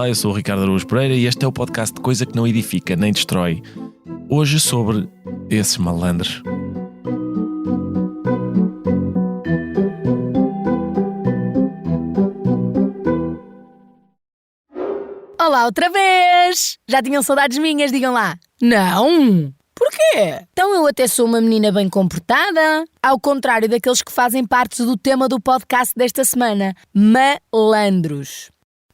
Olá, eu sou o Ricardo Araújo Pereira e este é o podcast de Coisa que Não Edifica Nem Destrói. Hoje sobre esses malandros. Olá outra vez! Já tinham saudades minhas, digam lá. Não? Porquê? Então eu até sou uma menina bem comportada, ao contrário daqueles que fazem parte do tema do podcast desta semana. Malandros.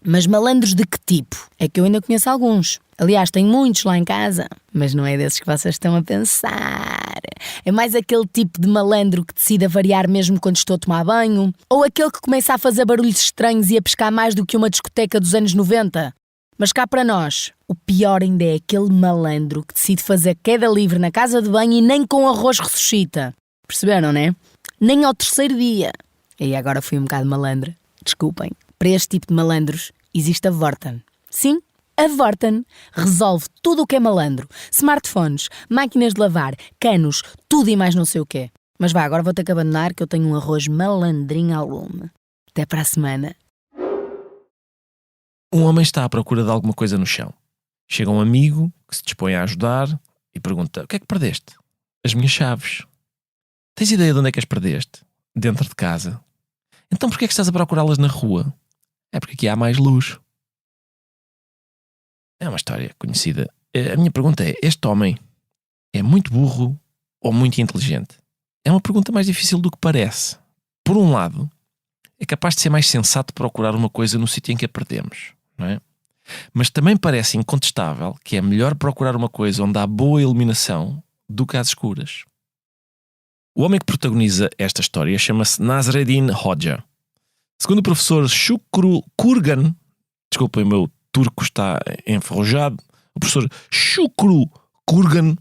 Mas malandros de que tipo? É que eu ainda conheço alguns. Aliás, tenho muitos lá em casa. Mas não é desses que vocês estão a pensar. É mais aquele tipo de malandro que decide variar mesmo quando estou a tomar banho. Ou aquele que começa a fazer barulhos estranhos e a pescar mais do que uma discoteca dos anos 90. Mas cá para nós, o pior ainda é aquele malandro que decide fazer queda livre na casa de banho e nem com arroz ressuscita. Perceberam, né? Nem ao terceiro dia. E agora fui um bocado malandra. Desculpem. Para este tipo de malandros, existe a Vorten. Sim, a Vorten resolve tudo o que é malandro. Smartphones, máquinas de lavar, canos, tudo e mais não sei o quê. Mas vá, agora vou ter que abandonar que eu tenho um arroz malandrinho ao lume. Até para a semana. Um homem está à procura de alguma coisa no chão. Chega um amigo que se dispõe a ajudar e pergunta: o que é que perdeste? As minhas chaves. Tens ideia de onde é que as perdeste? Dentro de casa. Então porquê é que estás a procurá-las na rua? É porque aqui há mais luz. É uma história conhecida. A minha pergunta é: este homem é muito burro ou muito inteligente? É uma pergunta mais difícil do que parece. Por um lado, é capaz de ser mais sensato procurar uma coisa no sítio em que a perdemos, não é? Mas também parece incontestável que é melhor procurar uma coisa onde há boa iluminação do que às escuras. O homem que protagoniza esta história chama-se Nasreddin Hoxha. Segundo o professor Shukru Kurgan, desculpem, o meu turco está enferrujado, o professor Shukru Kurgan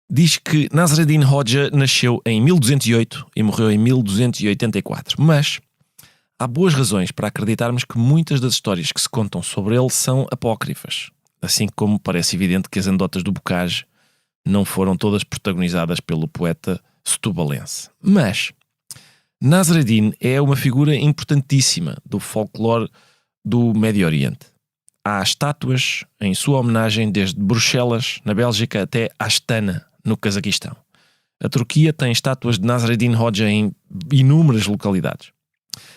diz que Nasreddin Hoxha nasceu em 1208 e morreu em 1284, mas há boas razões para acreditarmos que muitas das histórias que se contam sobre ele são apócrifas, assim como parece evidente que as anedotas do Bocage não foram todas protagonizadas pelo poeta setubalense. Mas Nasreddin é uma figura importantíssima do folclore do Médio Oriente. Há estátuas em sua homenagem desde Bruxelas, na Bélgica, até Astana, no Cazaquistão. A Turquia tem estátuas de Nasreddin Hoxha em inúmeras localidades.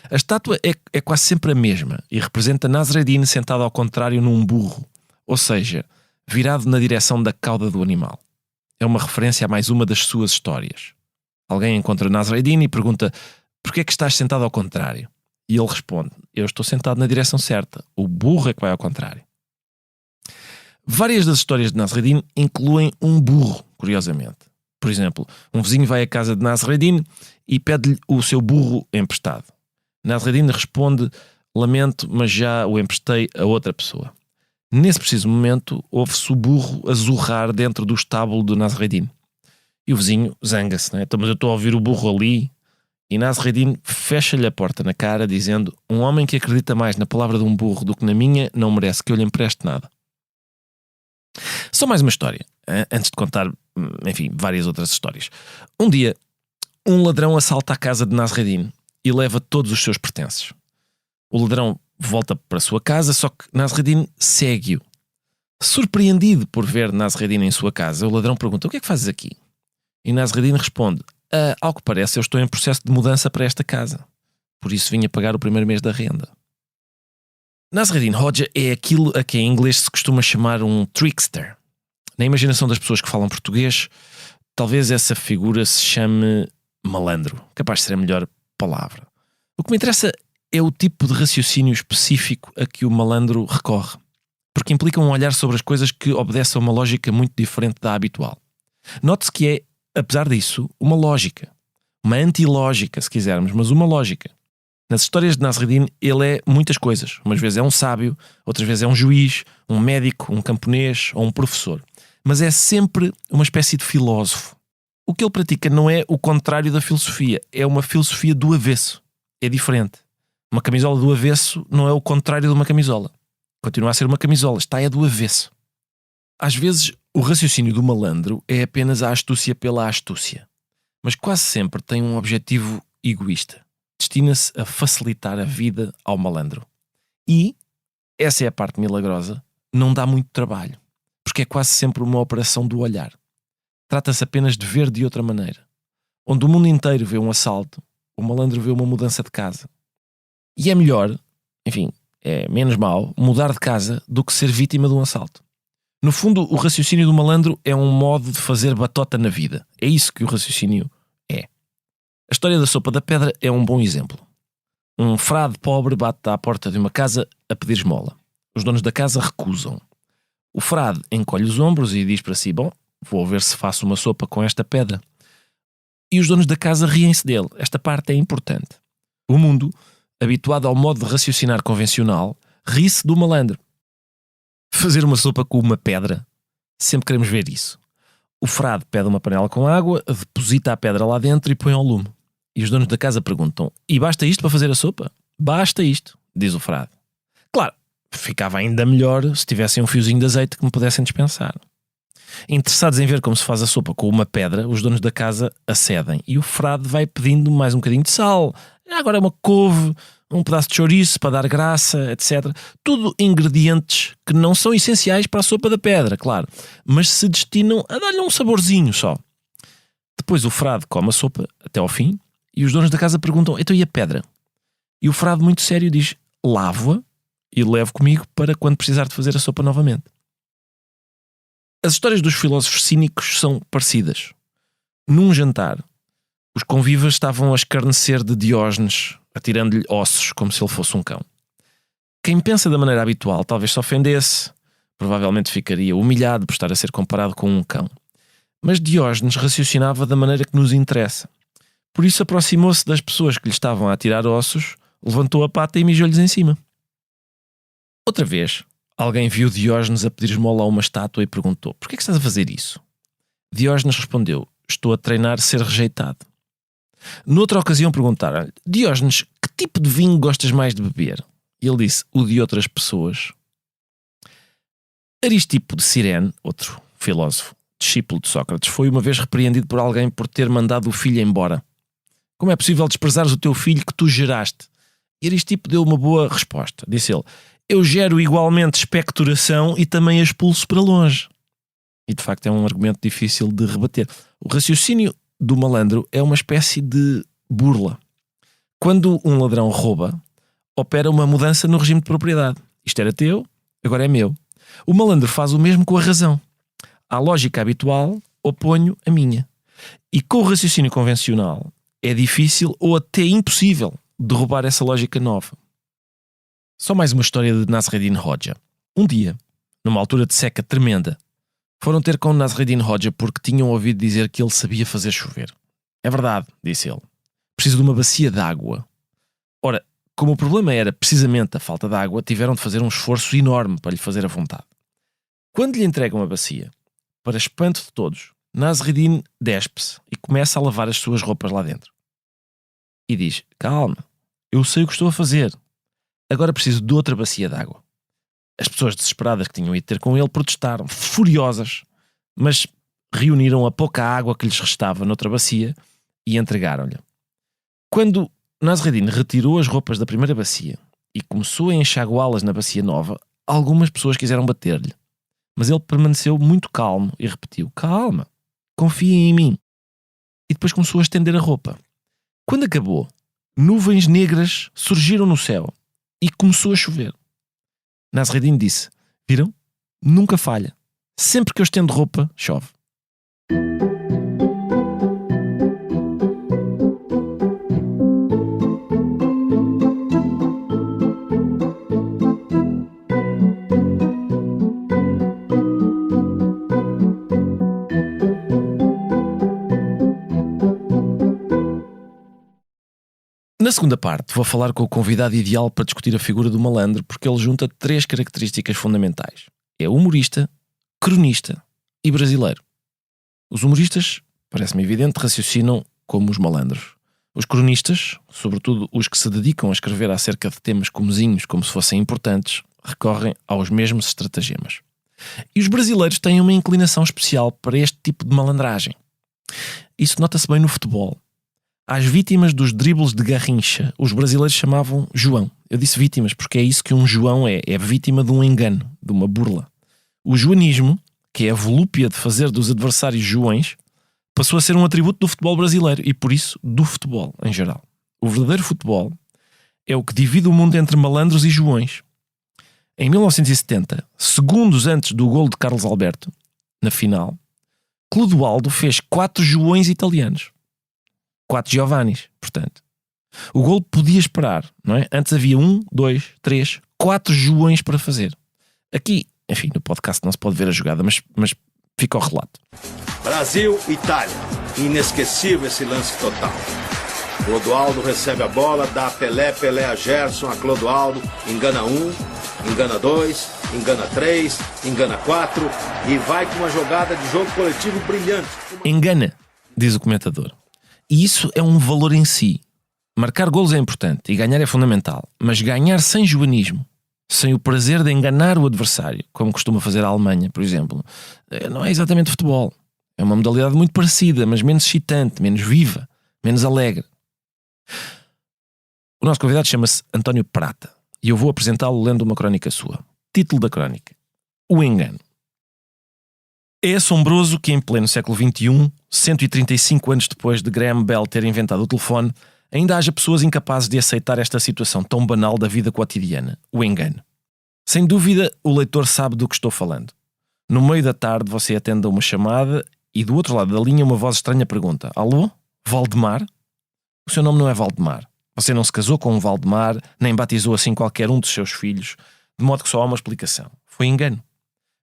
A estátua é quase sempre a mesma e representa Nasreddin sentado ao contrário num burro, ou seja, virado na direção da cauda do animal. É uma referência a mais uma das suas histórias. Alguém encontra Nasreddin e pergunta: porquê é que estás sentado ao contrário? E ele responde: eu estou sentado na direção certa, o burro é que vai ao contrário. Várias das histórias de Nasreddin incluem um burro, curiosamente. Por exemplo, um vizinho vai à casa de Nasreddin e pede-lhe o seu burro emprestado. Nasreddin responde: lamento, mas já o emprestei a outra pessoa. Nesse preciso momento, ouve-se o burro a zurrar dentro do estábulo de Nasreddin. E o vizinho zanga-se, não é? Então, mas eu estou a ouvir o burro ali. E Nasreddin fecha-lhe a porta na cara, dizendo: um homem que acredita mais na palavra de um burro do que na minha não merece que eu lhe empreste nada. Só mais uma história, antes de contar, enfim, várias outras histórias. Um dia, um ladrão assalta a casa de Nasreddin e leva todos os seus pertences. O ladrão volta para a sua casa, só que Nasreddin segue-o. Surpreendido por ver Nasreddin em sua casa, o ladrão pergunta: o que é que fazes aqui? E Nasreddin responde: ao que parece, eu estou em processo de mudança para esta casa. Por isso vim a pagar o primeiro mês da renda. Nasreddin Hoxha é aquilo a que em inglês se costuma chamar um trickster. Na imaginação das pessoas que falam português, talvez essa figura se chame malandro. Capaz de ser a melhor palavra. O que me interessa é o tipo de raciocínio específico a que o malandro recorre, porque implica um olhar sobre as coisas que obedece a uma lógica muito diferente da habitual. Note-se que é, apesar disso, uma lógica. Uma antilógica, se quisermos, mas uma lógica. Nas histórias de Nasreddin, ele é muitas coisas. Umas vezes é um sábio, outras vezes é um juiz, um médico, um camponês ou um professor. Mas é sempre uma espécie de filósofo. O que ele pratica não é o contrário da filosofia, é uma filosofia do avesso. É diferente. Uma camisola do avesso não é o contrário de uma camisola. Continua a ser uma camisola, está é do avesso. Às vezes, o raciocínio do malandro é apenas a astúcia pela astúcia. Mas quase sempre tem um objetivo egoísta. Destina-se a facilitar a vida ao malandro. E, essa é a parte milagrosa, não dá muito trabalho, porque é quase sempre uma operação do olhar. Trata-se apenas de ver de outra maneira. Onde o mundo inteiro vê um assalto, o malandro vê uma mudança de casa. E é melhor, enfim, é menos mau, mudar de casa do que ser vítima de um assalto. No fundo, o raciocínio do malandro é um modo de fazer batota na vida. É isso que o raciocínio é. A história da sopa da pedra é um bom exemplo. Um frade pobre bate à porta de uma casa a pedir esmola. Os donos da casa recusam. O frade encolhe os ombros e diz para si: bom, vou ver se faço uma sopa com esta pedra. E os donos da casa riem-se dele. Esta parte é importante. O mundo, habituado ao modo de raciocinar convencional, ri-se do malandro. Fazer uma sopa com uma pedra. Sempre queremos ver isso. O frade pede uma panela com água, deposita a pedra lá dentro e põe ao lume. E os donos da casa perguntam: e basta isto para fazer a sopa? Basta isto, diz o frade. Claro, ficava ainda melhor se tivessem um fiozinho de azeite que me pudessem dispensar. Interessados em ver como se faz a sopa com uma pedra, os donos da casa acedem e o frade vai pedindo mais um bocadinho de sal, agora uma couve, um pedaço de chouriço para dar graça, etc. Tudo ingredientes que não são essenciais para a sopa da pedra, claro, mas se destinam a dar-lhe um saborzinho só. Depois o frade come a sopa até ao fim e os donos da casa perguntam: então e a pedra? E o frade muito sério diz: lavo-a e levo comigo para quando precisar de fazer a sopa novamente. As histórias dos filósofos cínicos são parecidas. Num jantar, os convivas estavam a escarnecer de Diógenes, atirando-lhe ossos como se ele fosse um cão. Quem pensa da maneira habitual talvez se ofendesse, provavelmente ficaria humilhado por estar a ser comparado com um cão. Mas Diógenes raciocinava da maneira que nos interessa. Por isso aproximou-se das pessoas que lhe estavam a atirar ossos, levantou a pata e mijou-lhes em cima. Outra vez, alguém viu Diógenes a pedir esmola a uma estátua e perguntou: por que estás a fazer isso? Diógenes respondeu: estou a treinar ser rejeitado. Noutra ocasião perguntaram-lhe: Diógenes, que tipo de vinho gostas mais de beber? E ele disse: o de outras pessoas. Aristipo de Cirene, outro filósofo, discípulo de Sócrates, foi uma vez repreendido por alguém por ter mandado o filho embora. Como é possível desprezares o teu filho que tu geraste? E Aristipo deu uma boa resposta. Disse ele: eu gero igualmente expectoração e também a expulso para longe. E de facto é um argumento difícil de rebater. O raciocínio do malandro é uma espécie de burla. Quando um ladrão rouba, opera uma mudança no regime de propriedade. Isto era teu, agora é meu. O malandro faz o mesmo com a razão. À lógica habitual, oponho a minha. E com o raciocínio convencional, é difícil ou até impossível derrubar essa lógica nova. Só mais uma história de Nasreddin Hoxha. Um dia, numa altura de seca tremenda, foram ter com Nasreddin Hoxha porque tinham ouvido dizer que ele sabia fazer chover. É verdade, disse ele. Preciso de uma bacia de água. Ora, como o problema era precisamente a falta de água, tiveram de fazer um esforço enorme para lhe fazer a vontade. Quando lhe entregam a bacia, para espanto de todos, Nasreddin despe-se e começa a lavar as suas roupas lá dentro. E diz: calma, eu sei o que estou a fazer. Agora preciso de outra bacia de água. As pessoas desesperadas que tinham ido ter com ele protestaram, furiosas, mas reuniram a pouca água que lhes restava noutra bacia e entregaram-lhe. Quando Nasreddin retirou as roupas da primeira bacia e começou a enxaguá-las na bacia nova, algumas pessoas quiseram bater-lhe. Mas ele permaneceu muito calmo e repetiu: calma, confiem em mim. E depois começou a estender a roupa. Quando acabou, nuvens negras surgiram no céu e começou a chover. Nasreddin disse: viram? Nunca falha. Sempre que eu estendo roupa, chove. Na segunda parte, vou falar com o convidado ideal para discutir a figura do malandro, porque ele junta 3 características fundamentais. É humorista, cronista e brasileiro. Os humoristas, parece-me evidente, raciocinam como os malandros. Os cronistas, sobretudo os que se dedicam a escrever acerca de temas comezinhos como se fossem importantes, recorrem aos mesmos estratagemas. E os brasileiros têm uma inclinação especial para este tipo de malandragem. Isso nota-se bem no futebol. Às vítimas dos dribles de Garrincha, os brasileiros chamavam João. Eu disse vítimas porque é isso que um João é vítima de um engano, de uma burla. O joanismo, que é a volúpia de fazer dos adversários joões, passou a ser um atributo do futebol brasileiro e, por isso, do futebol em geral. O verdadeiro futebol é o que divide o mundo entre malandros e joões. Em 1970, segundos antes do golo de Carlos Alberto, na final, Clodoaldo fez 4 joões italianos. 4 Giovannis, portanto. O golo podia esperar, não é? Antes havia 1, 2, 3, 4 joões para fazer. Aqui, enfim, no podcast não se pode ver a jogada, mas fica o relato. Brasil-Itália. Inesquecível esse lance total. Clodoaldo recebe a bola, dá a Pelé, Pelé a Gerson, a Clodoaldo, engana 1, engana 2, engana 3, engana 4 e vai com uma jogada de jogo coletivo brilhante. Engana, diz o comentador. E isso é um valor em si. Marcar golos é importante e ganhar é fundamental, mas ganhar sem joanismo, sem o prazer de enganar o adversário, como costuma fazer a Alemanha, por exemplo, não é exatamente futebol. É uma modalidade muito parecida, mas menos excitante, menos viva, menos alegre. O nosso convidado chama-se António Prata e eu vou apresentá-lo lendo uma crónica sua. Título da crónica: O Engano. É assombroso que em pleno século XXI, 135 anos depois de Graham Bell ter inventado o telefone, ainda haja pessoas incapazes de aceitar esta situação tão banal da vida cotidiana, o engano. Sem dúvida, o leitor sabe do que estou falando. No meio da tarde você atende a uma chamada e do outro lado da linha uma voz estranha pergunta: Alô? Valdemar? O seu nome não é Valdemar. Você não se casou com um Valdemar, nem batizou assim qualquer um dos seus filhos, de modo que só há uma explicação. Foi engano.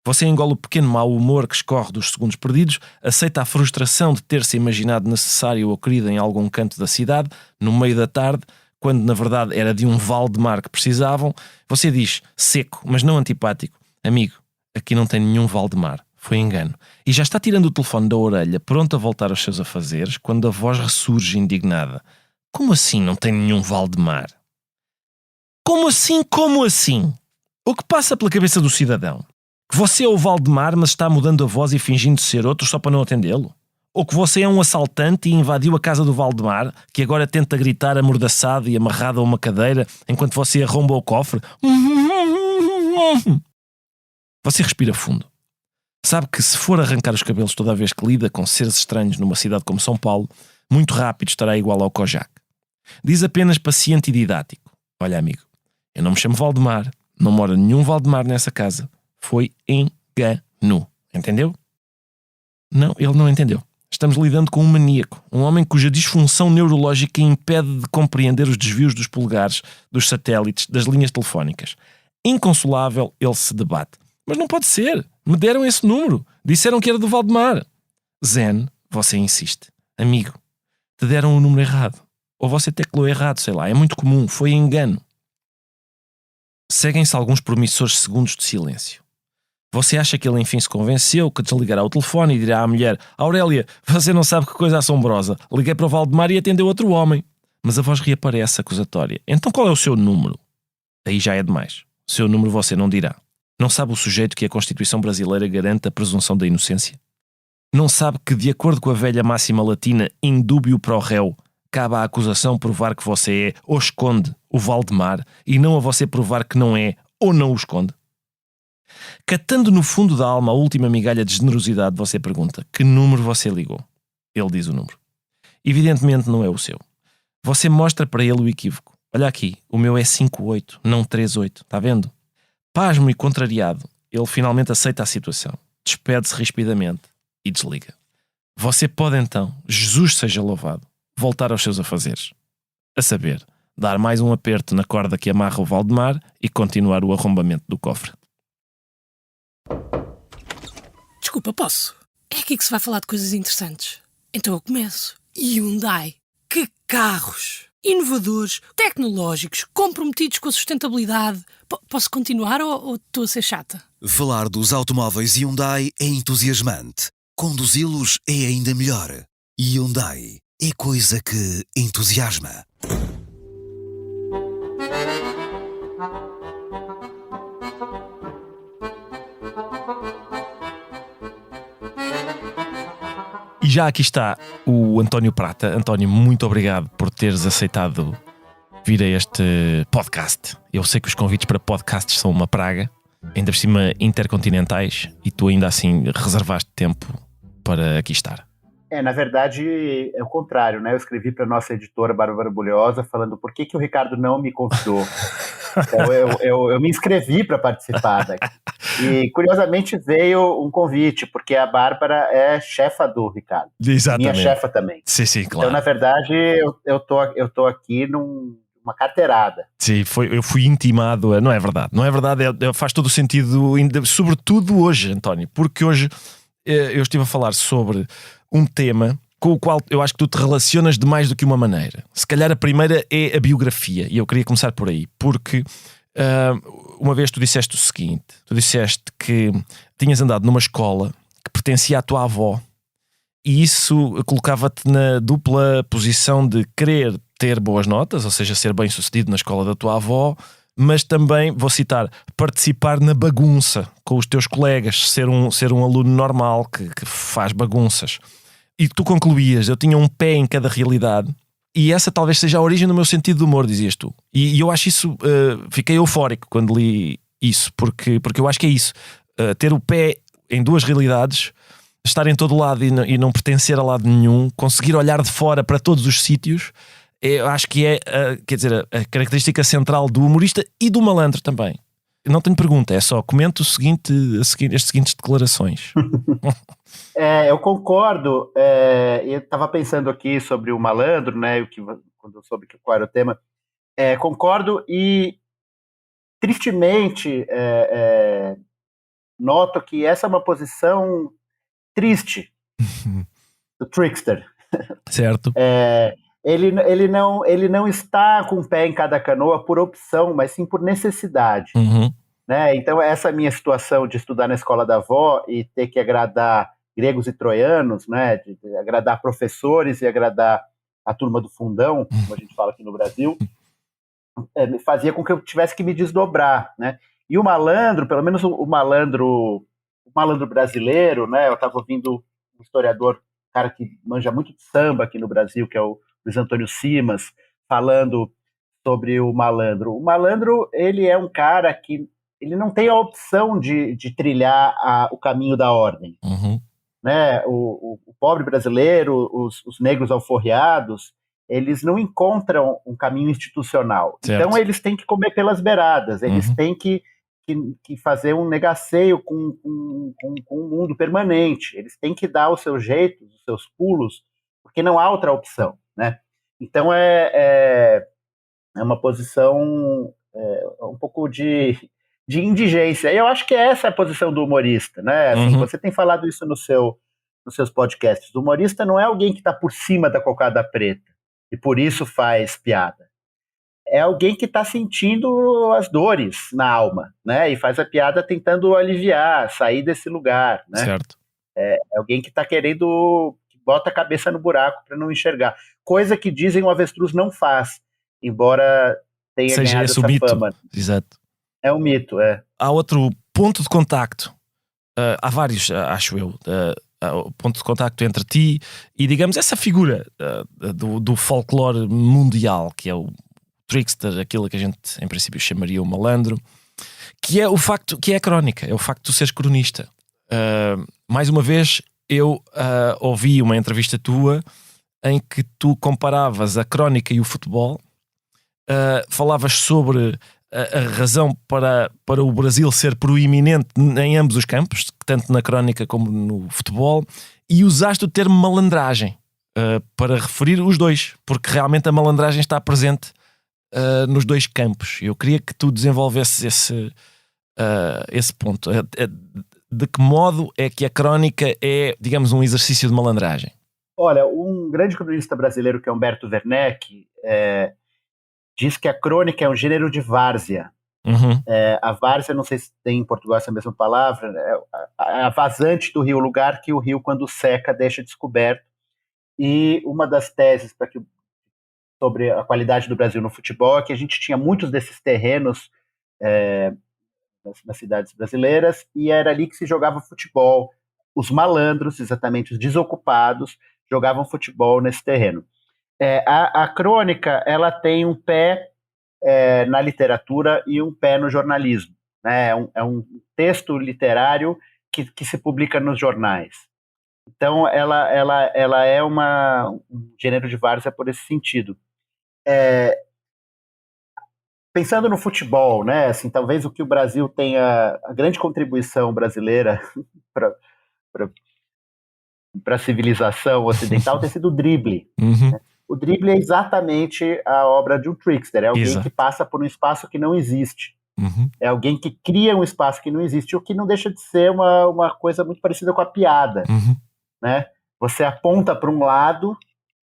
Você engole o pequeno mau humor que escorre dos segundos perdidos, aceita a frustração de ter-se imaginado necessário ou querido em algum canto da cidade, no meio da tarde, quando na verdade era de um Valdemar que precisavam. Você diz, seco, mas não antipático: amigo, aqui não tem nenhum Valdemar. Foi engano. E já está tirando o telefone da orelha, pronto a voltar aos seus afazeres, quando a voz ressurge indignada: como assim não tem nenhum Valdemar? Como assim? Como assim? O que passa pela cabeça do cidadão? Que você é o Valdemar, mas está mudando a voz e fingindo ser outro só para não atendê-lo? Ou que você é um assaltante e invadiu a casa do Valdemar, que agora tenta gritar amordaçado e amarrado a uma cadeira enquanto você arromba o cofre? Você respira fundo. Sabe que se for arrancar os cabelos toda vez que lida com seres estranhos numa cidade como São Paulo, muito rápido estará igual ao Kojak. Diz apenas paciente e didático: olha, amigo, eu não me chamo Valdemar, não mora nenhum Valdemar nessa casa. Foi engano. Entendeu? Não, ele não entendeu. Estamos lidando com um maníaco, um homem cuja disfunção neurológica impede de compreender os desvios dos polegares, dos satélites, das linhas telefónicas. Inconsolável, ele se debate. Mas não pode ser. Me deram esse número. Disseram que era do Valdemar. Zen, você insiste. Amigo, te deram o número errado. Ou você teclou errado, sei lá. É muito comum. Foi engano. Seguem-se alguns promissores segundos de silêncio. Você acha que ele enfim se convenceu, que desligará o telefone e dirá à mulher: Aurélia, você não sabe que coisa assombrosa. Liguei para o Valdemar e atendeu outro homem. Mas a voz reaparece acusatória. Então qual é o seu número? Aí já é demais. O seu número você não dirá. Não sabe o sujeito que a Constituição brasileira garante a presunção da inocência? Não sabe que, de acordo com a velha máxima latina indúbio pro réu, cabe à acusação provar que você é ou esconde o Valdemar e não a você provar que não é ou não o esconde? Catando no fundo da alma a última migalha de generosidade, você pergunta: que número você ligou? Ele diz o número. Evidentemente não é o seu. Você mostra para ele o equívoco. Olha aqui, o meu é 58, não 38, está vendo? Pasmo e contrariado, ele finalmente aceita a situação, despede-se rispidamente e desliga. Você pode então, Jesus seja louvado, voltar aos seus afazeres. A saber, dar mais um aperto na corda que amarra o Valdemar e continuar o arrombamento do cofre. Desculpa, posso? É aqui que se vai falar de coisas interessantes. Então eu começo. Hyundai. Que carros! Inovadores, tecnológicos, comprometidos com a sustentabilidade. Posso continuar ou estou a ser chata? Falar dos automóveis Hyundai é entusiasmante. Conduzi-los é ainda melhor. Hyundai é coisa que entusiasma. já aqui está o António Prata. António, muito obrigado por teres aceitado vir a este podcast. Eu sei que os convites para podcasts são uma praga, ainda por cima intercontinentais, e tu ainda assim reservaste tempo para aqui estar. Na verdade, é o contrário, né? Eu escrevi para a nossa editora Bárbara Bulhosa falando por que o Ricardo não me convidou. Então eu me inscrevi para participar daqui. E curiosamente veio um convite, porque a Bárbara é chefa do Ricardo. Exatamente. Minha chefa também. Sim, claro. Então, na verdade, eu tô aqui numa carteirada. Sim, eu fui intimado. Não é verdade, faz todo o sentido, sobretudo hoje, António, porque hoje eu estive a falar sobre um tema com o qual eu acho que tu te relacionas de mais do que uma maneira. Se calhar a primeira é a biografia, e eu queria começar por aí, porque uma vez tu disseste o seguinte: tu disseste que tinhas andado numa escola que pertencia à tua avó, e isso colocava-te na dupla posição de querer ter boas notas, ou seja, ser bem sucedido na escola da tua avó, mas também, vou citar, participar na bagunça com os teus colegas, ser um aluno normal que faz bagunças. E tu concluías: eu tinha um pé em cada realidade, e essa talvez seja a origem do meu sentido de humor, dizias tu. E eu acho isso, fiquei eufórico quando li isso, porque eu acho que é isso, ter o pé em duas realidades, estar em todo lado e não pertencer a lado nenhum, conseguir olhar de fora para todos os sítios. Eu acho que é, quer dizer, a característica central do humorista e do malandro também. Eu não tenho pergunta, é só comento as seguintes declarações. Eu concordo. Eu estava pensando aqui sobre o malandro, né? Quando eu soube qual era o tema. Concordo e, tristemente, noto que essa é uma posição triste do trickster. Certo. Ele não está com o pé em cada canoa por opção, mas sim por necessidade. Uhum. Né? Então, essa minha situação de estudar na escola da avó e ter que agradar gregos e troianos, né? De agradar professores e agradar a turma do fundão, como a gente fala aqui no Brasil, fazia com que eu tivesse que me desdobrar. Né? E o malandro, pelo menos o malandro brasileiro, né? Eu estava ouvindo um historiador, cara que manja muito de samba aqui no Brasil, que é o Luiz Antônio Simas, falando sobre o malandro. O malandro, ele é um cara que ele não tem a opção de trilhar o caminho da ordem. Uhum. Né? O pobre brasileiro, os negros alforriados, eles não encontram um caminho institucional. Certo. Então, eles têm que comer pelas beiradas, eles têm que fazer um negaceio com um mundo permanente. Eles têm que dar os seus jeitos, os seus pulos, porque não há outra opção. Né? Então, é uma posição um pouco de indigência. Eu acho que essa é a posição do humorista. Né? Assim, você tem falado isso nos seus podcasts. O humorista não é alguém que está por cima da cocada preta e por isso faz piada. É alguém que está sentindo as dores na alma, né? E faz a piada tentando aliviar, sair desse lugar. Né? Certo. É alguém que está querendo, que bota a cabeça no buraco para não enxergar. Coisa que dizem o avestruz não faz, embora tenha ganhado essa fama. Exato. É um mito, Há outro ponto de contacto, há vários, acho eu, o ponto de contacto entre ti e, digamos, essa figura do folclore mundial, que é o trickster, aquilo que a gente em princípio chamaria o malandro, que é o facto, que é a crónica, é o facto de tu seres cronista. Mais uma vez eu ouvi uma entrevista tua em que tu comparavas a crónica e o futebol, falavas sobre a razão para o Brasil ser proeminente em ambos os campos, tanto na crónica como no futebol, e usaste o termo malandragem para referir os dois, porque realmente a malandragem está presente nos dois campos. Eu queria que tu desenvolvesses esse ponto. De que modo é que a crónica é, digamos, um exercício de malandragem? Olha, um grande cronista brasileiro que é Humberto Werneck diz que a crônica é um gênero de várzea. A várzea, não sei se tem em Portugal essa mesma palavra, é a vazante do rio, o lugar que o rio, quando seca, deixa descoberto. E uma das teses sobre a qualidade do Brasil no futebol é que a gente tinha muitos desses terrenos nas cidades brasileiras e era ali que se jogava futebol. os malandros, exatamente os desocupados, jogavam futebol nesse terreno. A crônica, ela tem um pé na literatura e um pé no jornalismo, né? É um texto literário que se publica nos jornais. Então, ela é um gênero de várzea por esse sentido. Pensando no futebol, né? Assim, talvez o que o Brasil tenha, a grande contribuição brasileira para a civilização ocidental tem sido o drible. Uhum. Né? O drible é exatamente a obra de um trickster, é alguém Exato. que passa por um espaço que não existe. Uhum. É alguém que cria um espaço que não existe, o que não deixa de ser uma coisa muito parecida com a piada. Uhum. Né? Você aponta para um lado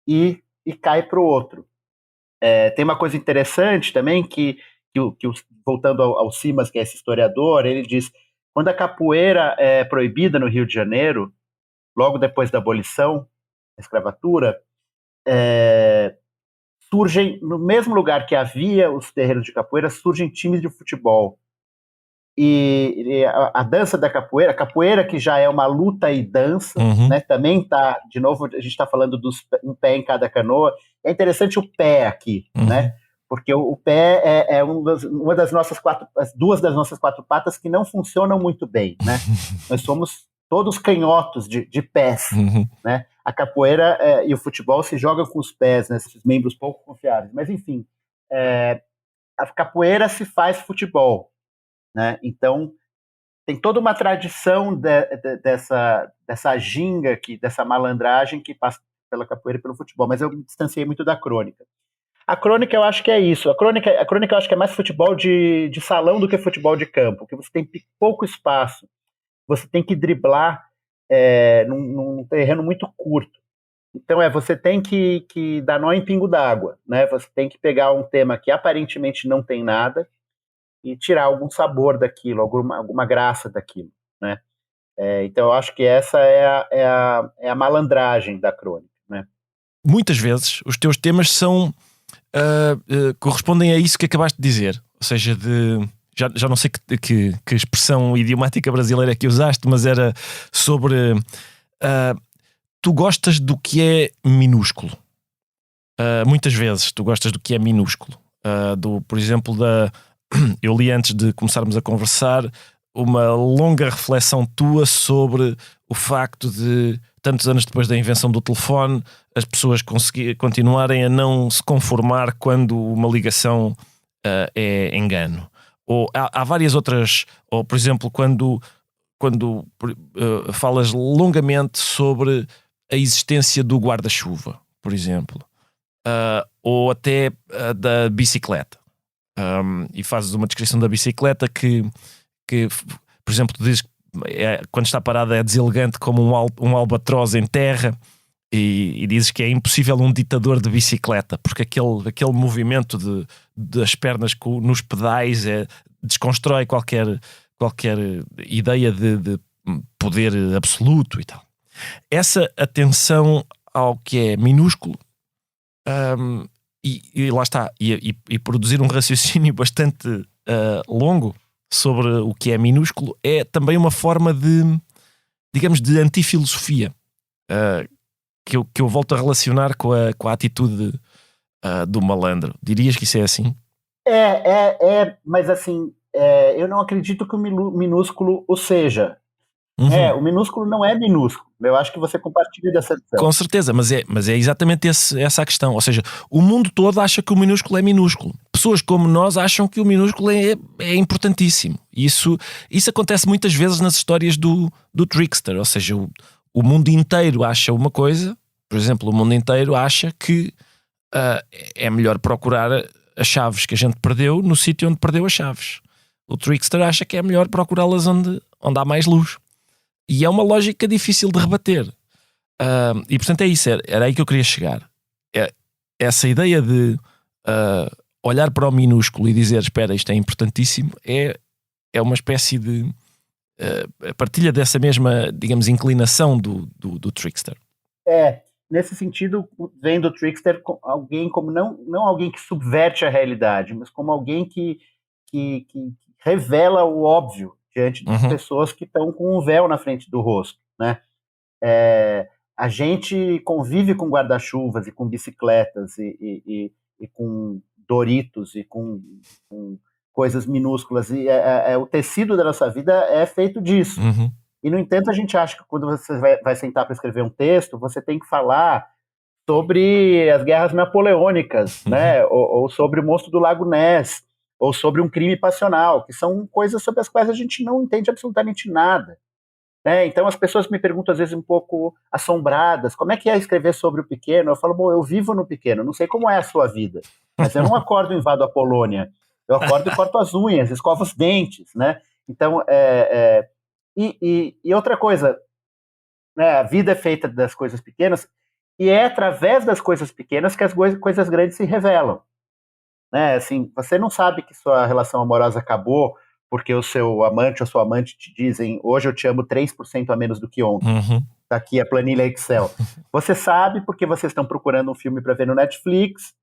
e cai para o outro. Tem uma coisa interessante também que voltando ao Simas, que é esse historiador, ele diz, quando a capoeira é proibida no Rio de Janeiro, logo depois da abolição da escravatura, surgem, no mesmo lugar que havia os terreiros de capoeira, surgem times de futebol. E a dança da capoeira, a capoeira que já é uma luta e dança, né, também está, de novo, a gente está falando dos um pé em cada canoa. É interessante o pé aqui, né? Porque o pé é uma das nossas duas das nossas quatro patas que não funcionam muito bem, né? Nós somos todos canhotos de pés, né? A capoeira e o futebol se jogam com os pés, né? Esses membros pouco confiáveis. Mas, enfim, a capoeira se faz futebol. Né? Então, tem toda uma tradição dessa ginga, dessa malandragem que passa pela capoeira e pelo futebol, mas eu me distanciei muito da crônica. A crônica eu acho que é isso. A crônica eu acho que é mais futebol de salão do que futebol de campo, porque você tem pouco espaço, você tem que driblar num terreno muito curto. Então, você tem que dar nó em pingo d'água, né? Você tem que pegar um tema que aparentemente não tem nada e tirar algum sabor daquilo, alguma graça daquilo, né? Então eu acho que essa é a malandragem da crônica, né? Muitas vezes os teus temas são correspondem a isso que acabaste de dizer, ou seja, já não sei que expressão idiomática brasileira que usaste, mas era sobre tu gostas do que é minúsculo. Muitas vezes tu gostas do que é minúsculo, por exemplo, eu li antes de começarmos a conversar uma longa reflexão tua sobre o facto de, tantos anos depois da invenção do telefone, as pessoas continuarem a não se conformar quando uma ligação é engano. Ou há várias outras, ou por exemplo, quando falas longamente sobre a existência do guarda-chuva, por exemplo, ou até da bicicleta. E fazes uma descrição da bicicleta que por exemplo, tu dizes que quando está parada é deselegante como um albatroz em terra, e dizes que é impossível um ditador de bicicleta, porque aquele movimento das pernas nos pedais desconstrói qualquer ideia de poder absoluto e tal. Essa atenção ao que é minúsculo, e lá está, e produzir um raciocínio bastante longo sobre o que é minúsculo é também uma forma digamos, de antifilosofia, que eu volto a relacionar com a atitude do malandro. Dirias que isso é assim? Mas assim, eu não acredito que o minúsculo o seja. O minúsculo não é minúsculo. Eu acho que você compartilha dessa visão. Com certeza, mas é exatamente essa a questão. Ou seja, o mundo todo acha que o minúsculo é minúsculo. Pessoas como nós acham que o minúsculo é importantíssimo. Isso acontece muitas vezes nas histórias do trickster. Ou seja, o mundo inteiro acha uma coisa. Por exemplo, o mundo inteiro acha que é melhor procurar as chaves que a gente perdeu no sítio onde perdeu as chaves. O trickster acha que é melhor procurá-las onde há mais luz. E é uma lógica difícil de rebater. E portanto é isso, era aí que eu queria chegar. Essa ideia de olhar para o minúsculo e dizer, espera, isto é importantíssimo, é uma espécie de partilha dessa mesma, digamos, inclinação do trickster. Nesse sentido, vendo o trickster alguém como não alguém que subverte a realidade, mas como alguém que revela o óbvio diante das pessoas que estão com um véu na frente do rosto, né? A gente convive com guarda-chuvas e com bicicletas e com Doritos e com coisas minúsculas, e o tecido da nossa vida é feito disso. Uhum. E, no entanto, a gente acha que quando você vai sentar para escrever um texto, você tem que falar sobre as guerras napoleônicas, né? Ou sobre o monstro do Lago Ness, ou sobre um crime passional, que são coisas sobre as quais a gente não entende absolutamente nada. Né? Então as pessoas me perguntam às vezes um pouco assombradas, como é que é escrever sobre o pequeno? Eu falo, bom, eu vivo no pequeno, não sei como é a sua vida, mas eu não acordo e invado a Polônia, eu acordo e corto as unhas, escovo os dentes, né? Então, e outra coisa, né? A vida é feita das coisas pequenas, e é através das coisas pequenas que as coisas grandes se revelam. Né? Assim, você não sabe que sua relação amorosa acabou porque o seu amante ou sua amante te dizem hoje eu te amo 3% a menos do que ontem. Uhum. Tá aqui a planilha Excel. Você sabe porque vocês estão procurando um filme para ver no Netflix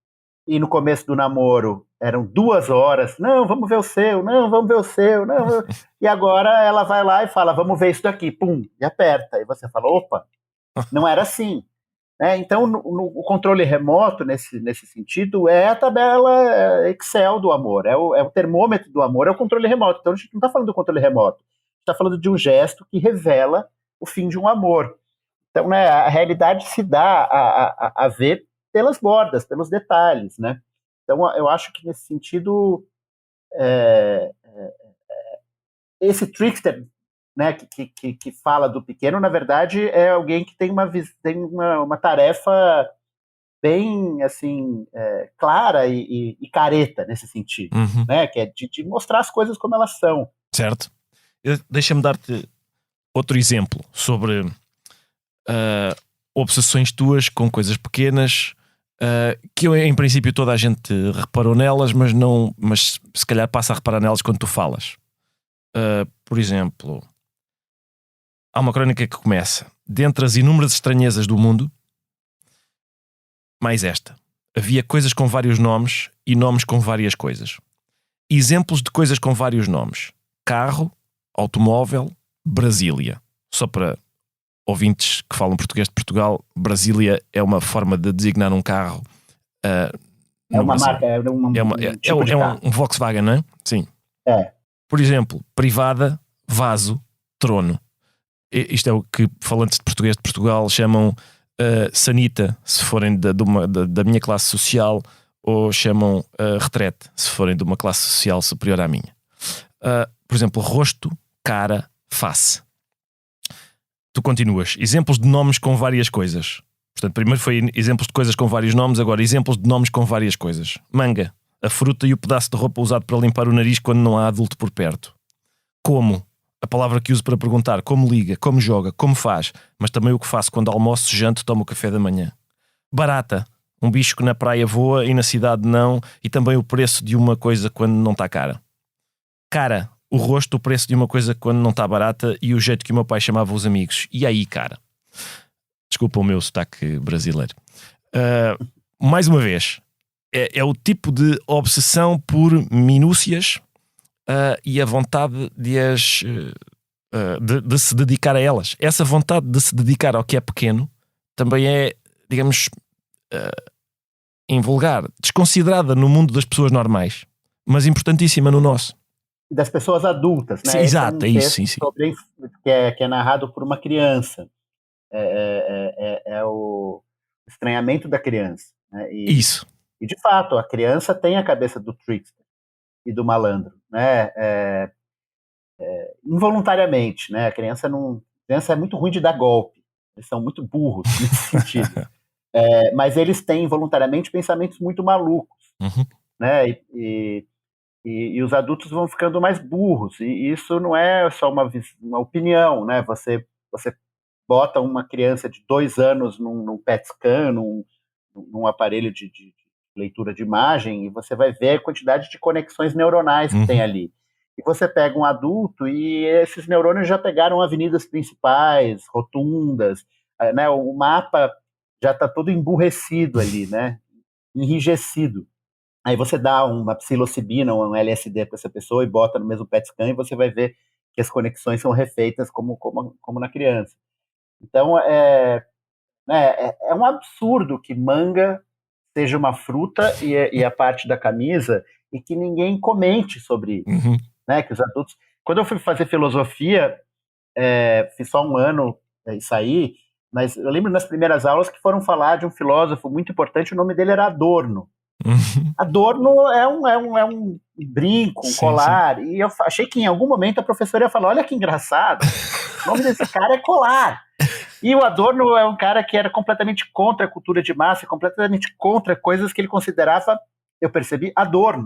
e no começo do namoro eram 2 horas. Não, vamos ver o seu. Não, vamos ver o seu. Não. E agora ela vai lá e fala, vamos ver isso daqui. Pum, e aperta. E você fala, opa, não era assim. Então, o controle remoto, nesse sentido, é a tabela Excel do amor, é o termômetro do amor, é o controle remoto. Então, a gente não está falando do controle remoto, a gente está falando de um gesto que revela o fim de um amor. Então, né, a realidade se dá a ver pelas bordas, pelos detalhes. Né? Então, eu acho que, nesse sentido, esse trickster, né, que fala do pequeno, na verdade, é alguém que tem uma tarefa bem assim clara e careta nesse sentido, Uhum. né, que é de mostrar as coisas como elas são. Certo. Deixa-me dar-te outro exemplo sobre obsessões tuas com coisas pequenas, que em princípio toda a gente reparou nelas, mas se calhar passa a reparar nelas quando tu falas. Por exemplo, há uma crónica que começa: dentre as inúmeras estranhezas do mundo, mais esta: havia coisas com vários nomes e nomes com várias coisas. Exemplos de coisas com vários nomes: carro, automóvel, Brasília. Só para ouvintes que falam português de Portugal, Brasília é uma forma de designar um carro. É uma marca, um Volkswagen, não é? Sim. Por exemplo, privada, vaso, trono. Isto é o que falantes de português de Portugal chamam sanita, se forem da minha classe social, ou chamam retrete, se forem de uma classe social superior à minha. Por exemplo, rosto, cara, face. Tu continuas. Exemplos de nomes com várias coisas. Portanto, primeiro foi exemplos de coisas com vários nomes, agora exemplos de nomes com várias coisas. Manga, a fruta e o pedaço de roupa usado para limpar o nariz quando não há adulto por perto. Como, a palavra que uso para perguntar como liga, como joga, como faz, mas também o que faço quando almoço, janto, tomo o café da manhã. Barata, um bicho que na praia voa e na cidade não, e também o preço de uma coisa quando não está cara. Cara, o rosto, o preço de uma coisa quando não está barata e o jeito que o meu pai chamava os amigos. E aí, cara? Desculpa o meu sotaque brasileiro. Mais uma vez, é o tipo de obsessão por minúcias e a vontade de se dedicar a elas. Essa vontade de se dedicar ao que é pequeno também é, digamos, invulgar, desconsiderada no mundo das pessoas normais, mas importantíssima no nosso. Das pessoas adultas, né? Sim, exato, é isso. Sim. Sobre, que é narrado por uma criança. É o estranhamento da criança. Né? Isso. E, de fato, a criança tem a cabeça do trickster e do malandro, né? Involuntariamente, né? A criança é muito ruim de dar golpe. Eles são muito burros nesse sentido. Mas eles têm involuntariamente pensamentos muito malucos, uhum. Né? E os adultos vão ficando mais burros. E isso não é só uma opinião, né? Você bota uma criança de 2 anos num PET scan, num aparelho de leitura de imagem, e você vai ver a quantidade de conexões neuronais que tem ali. E você pega um adulto e esses neurônios já pegaram avenidas principais, rotundas, né? O mapa já está todo emburrecido ali, né? Enrijecido. Aí você dá uma psilocibina ou um LSD para essa pessoa e bota no mesmo PET scan e você vai ver que as conexões são refeitas como na criança. Então, é um absurdo que manga seja uma fruta e a parte da camisa e que ninguém comente sobre isso, né? Que os adultos... Quando eu fui fazer filosofia, fiz só 1 ano e saí, mas eu lembro nas primeiras aulas que foram falar de um filósofo muito importante, o nome dele era Adorno. Adorno é um brinco, um colar, e eu achei que em algum momento a professora ia falar, olha que engraçado, o nome desse cara é colar. E o Adorno é um cara que era completamente contra a cultura de massa, completamente contra coisas que ele considerava, eu percebi, adorno.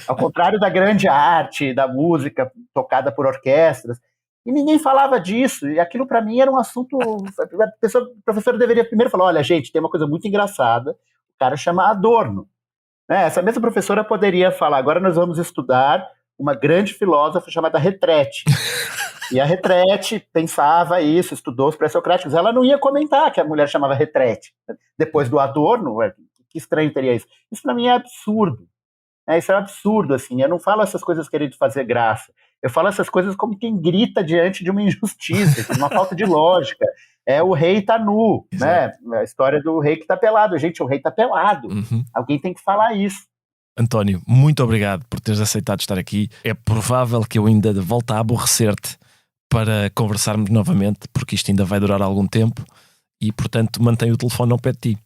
Ao contrário da grande arte, da música tocada por orquestras. E ninguém falava disso. E aquilo para mim era um assunto... A professora deveria primeiro falar, olha, gente, tem uma coisa muito engraçada, o cara chama Adorno. Né? Essa mesma professora poderia falar, agora nós vamos estudar uma grande filósofa chamada Retrete. E a Retrete pensava isso, estudou os pré-socráticos. Ela não ia comentar que a mulher chamava Retrete. Depois do Adorno, que estranho teria isso. Isso para mim é absurdo. Isso é um absurdo, assim. Eu não falo essas coisas querendo fazer graça. Eu falo essas coisas como quem grita diante de uma injustiça, de uma falta de lógica. O rei tá nu, né? A história do rei que tá pelado. Gente, o rei tá pelado. Alguém tem que falar isso. António, muito obrigado por teres aceitado estar aqui. É provável que eu ainda volte a aborrecer-te para conversarmos novamente, porque isto ainda vai durar algum tempo e, portanto, mantenho o telefone ao pé de ti.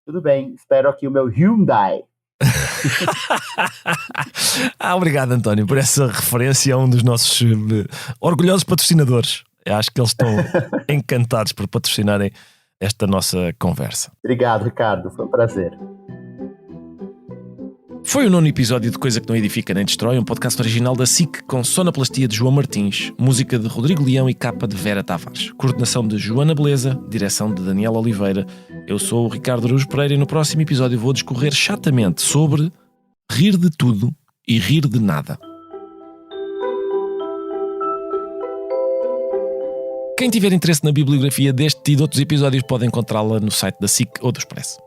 Tudo bem, espero aqui o meu Hyundai. Obrigado, António, por essa referência a um dos nossos orgulhosos patrocinadores. Eu acho que eles estão encantados por patrocinarem esta nossa conversa. Obrigado, Ricardo, foi um prazer. Foi o 9º episódio de Coisa que Não Edifica Nem Destrói, um podcast original da SIC com sonoplastia de João Martins, música de Rodrigo Leão e capa de Vera Tavares, coordenação de Joana Beleza, direção de Daniel Oliveira. Eu sou o Ricardo Araújo Pereira e no próximo episódio vou discorrer chatamente sobre rir de tudo e rir de nada. Quem tiver interesse na bibliografia deste e de outros episódios pode encontrá-la no site da SIC ou do Expresso.